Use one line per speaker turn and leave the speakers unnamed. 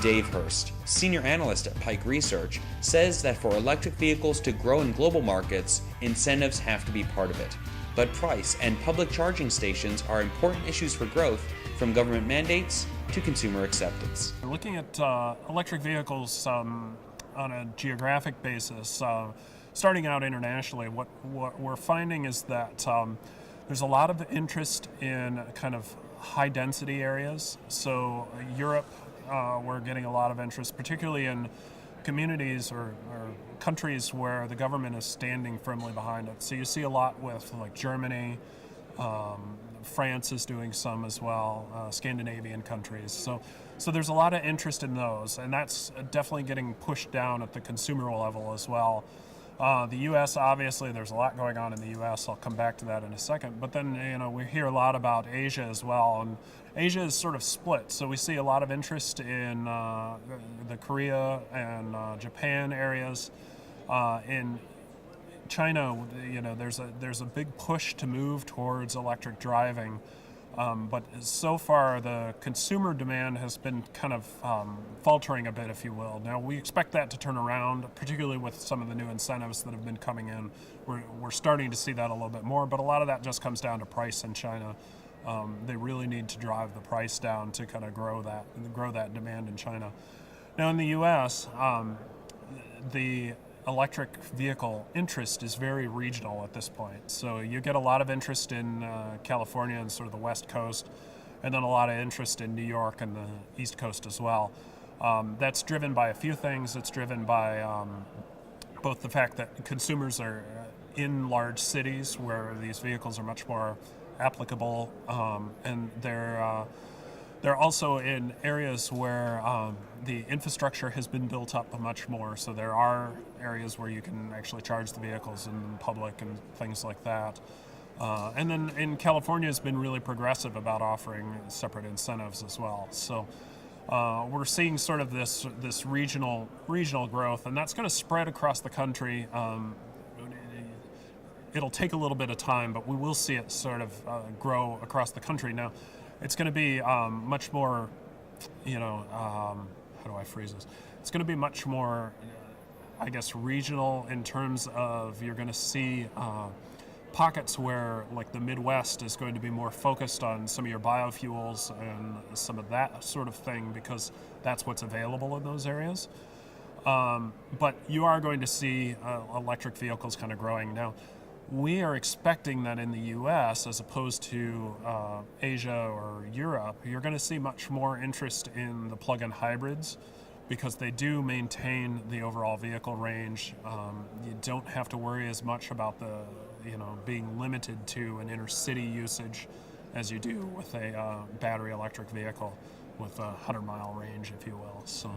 Dave Hurst, senior analyst at Pike Research, says that for electric vehicles to grow in global markets, incentives have to be part of it. But price and public charging stations are important issues for growth, from government mandates to consumer acceptance.
Looking at electric vehicles on a geographic basis, starting out internationally, what we're finding is that there's a lot of interest in kind of high density areas. So Europe, we're getting a lot of interest, particularly in communities or countries where the government is standing firmly behind it. So you see a lot with like Germany, France is doing some as well, Scandinavian countries. So there's a lot of interest in those, and that's definitely getting pushed down at the consumer level as well. The U.S., obviously, there's a lot going on in the U.S. I'll come back to that in a second. But then, we hear a lot about Asia as well, and Asia is sort of split. So we see a lot of interest in the Korea and Japan areas. In China, there's a big push to move towards electric driving. But so far, the consumer demand has been kind of faltering a bit, if you will. Now, we expect that to turn around, particularly with some of the new incentives that have been coming in. We're starting to see that a little bit more, but a lot of that just comes down to price in China. They really need to drive the price down to kind of grow that demand in China. Now, in the U.S., the electric vehicle interest is very regional at this point. So you get a lot of interest in California and sort of the West Coast, and then a lot of interest in New York and the East Coast as well. That's driven by a few things. It's driven by both the fact that consumers are in large cities where these vehicles are much more applicable, and they're also in areas where the infrastructure has been built up much more. So there are areas where you can actually charge the vehicles in public and things like that. And then in California has been really progressive about offering separate incentives as well. So we're seeing sort of this regional growth, and that's going to spread across the country. It'll take a little bit of time, but we will see it sort of grow across the country. Now, it's going to be much more, how do I phrase this? It's going to be much more, I guess, regional in terms of you're going to see pockets where, like the Midwest, is going to be more focused on some of your biofuels and some of that sort of thing because that's what's available in those areas. But you are going to see electric vehicles kind of growing. Now, we are expecting that in the U.S., as opposed to Asia or Europe, you're going to see much more interest in the plug-in hybrids because they do maintain the overall vehicle range. You don't have to worry as much about being limited to an inner city usage as you do with a battery electric vehicle with a 100-mile range, if you will. So.